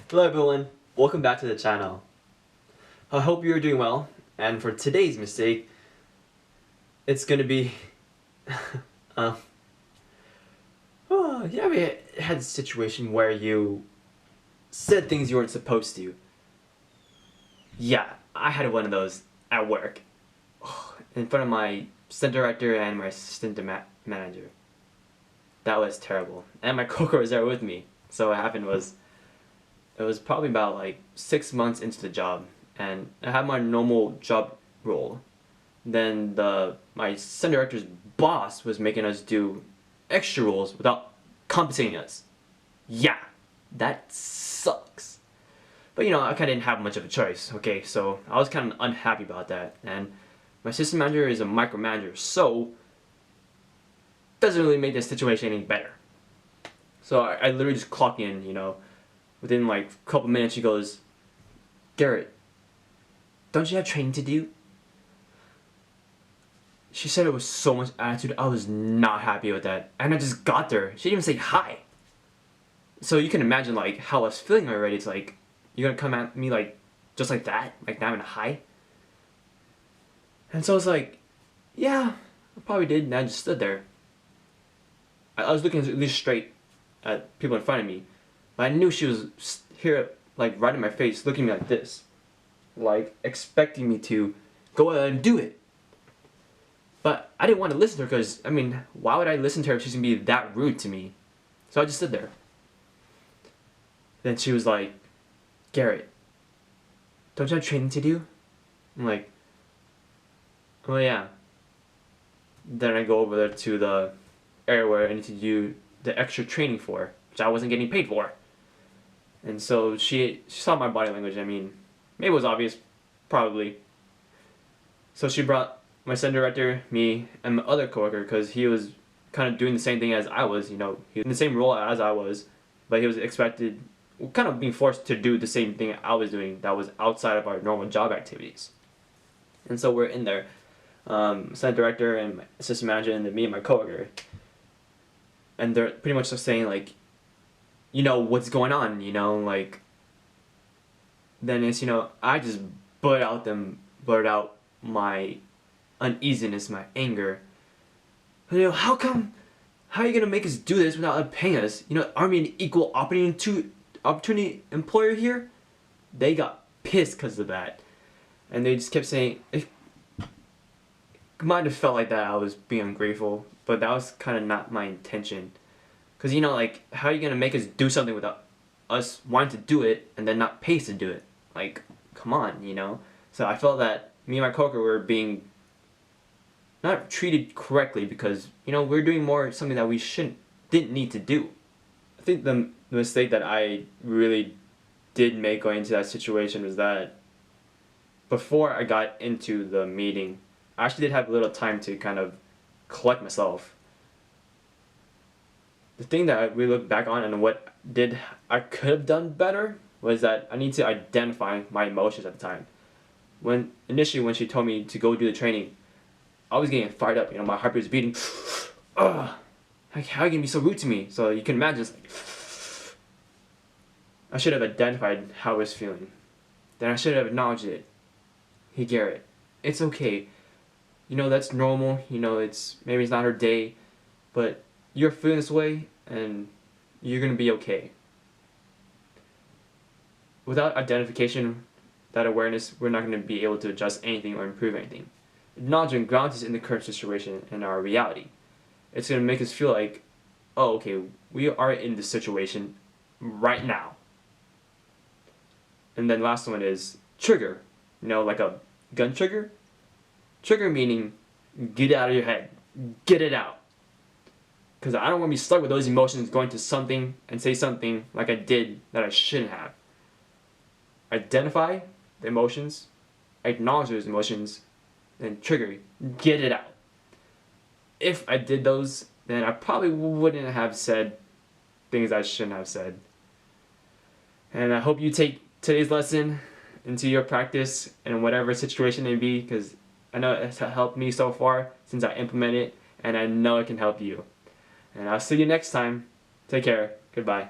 Hello everyone, welcome back to the channel. I hope you're doing well, and for today's mistake, it's gonna be you ever had a situation where you said things you weren't supposed to? Yeah, I had one of those at work, in front of my center director and my assistant manager. That was terrible, and my coworker was there with me. So what happened was, it was probably about like 6 months into the job, and I had my normal job role. Then my center director's boss was making us do extra roles without compensating us. Yeah, that sucks. But you know, I kinda didn't have much of a choice, okay? So I was kinda unhappy about that. And my assistant manager is a micromanager, so doesn't really make the situation any better. So I literally just clock in, you know. Within like a couple minutes she goes, "Garrett, don't you have training to do?" She said it with so much attitude. I was not happy with that. And I just got there. She didn't even say hi. So you can imagine like how I was feeling already. It's like, you're gonna come at me like just like that? Like not even hi? And so I was like, yeah, I probably did. And I just stood there. I was looking at least straight at people in front of me. But I knew she was here, like right in my face, looking at me like this. Like expecting me to go ahead and do it. But I didn't want to listen to her because, I mean, why would I listen to her if she's going to be that rude to me? So I just stood there. Then she was like, "Garrett, don't you have training to do?" I'm like, "Oh yeah." Then I go over there to the area where I need to do the extra training for, which I wasn't getting paid for. And so she saw my body language. I mean, maybe it was obvious, probably. So she brought my center director, me, and my other coworker, because he was kind of doing the same thing as I was, you know. He was in the same role as I was, but he was expected, kind of being forced to do the same thing I was doing that was outside of our normal job activities. And so we're in there, center director and my assistant manager, and then me and my coworker. And they're pretty much just saying like, you know, what's going on, you know, like, then it's, you know, I just blurt out my uneasiness, my anger. You know, how are you gonna make us do this without paying us? You know, aren't we an equal opportunity employer here? They got pissed because of that. And they just kept saying, it might have felt like that I was being ungrateful, but that was kind of not my intention. Because, you know, like, how are you gonna make us do something without us wanting to do it and then not pay us to do it? Like, come on, you know? So I felt that me and my coworker were being not treated correctly because, you know, we're doing something that we didn't need to do. I think the mistake that I really did make going into that situation was that before I got into the meeting, I actually did have a little time to kind of collect myself. The thing that we look back on and what I could have done better was that I need to identify my emotions at the time. Initially when she told me to go do the training, I was getting fired up, you know, my heart was beating. Ugh, like, how are you gonna be so rude to me? So you can imagine, like, I should have identified how I was feeling. Then I should have acknowledged it. "Hey Garrett, it's okay. You know, that's normal, you know, maybe it's not her day, but you're feeling this way and you're gonna be okay." Without identification, that awareness, we're not gonna be able to adjust anything or improve anything. Acknowledging grounds us in the current situation and our reality. It's going to make us feel like, oh, okay, we are in this situation right now. And then last one is trigger. You know, like a gun trigger? Trigger meaning get it out of your head. Get it out. Because I don't want to be stuck with those emotions going to something and say something like I did that I shouldn't have. Identify the emotions, acknowledge those emotions, and trigger, get it out. If I did those, then I probably wouldn't have said things I shouldn't have said. And I hope you take today's lesson into your practice in whatever situation it may be, because I know it's helped me so far since I implemented it, and I know it can help you. And I'll see you next time. Take care. Goodbye.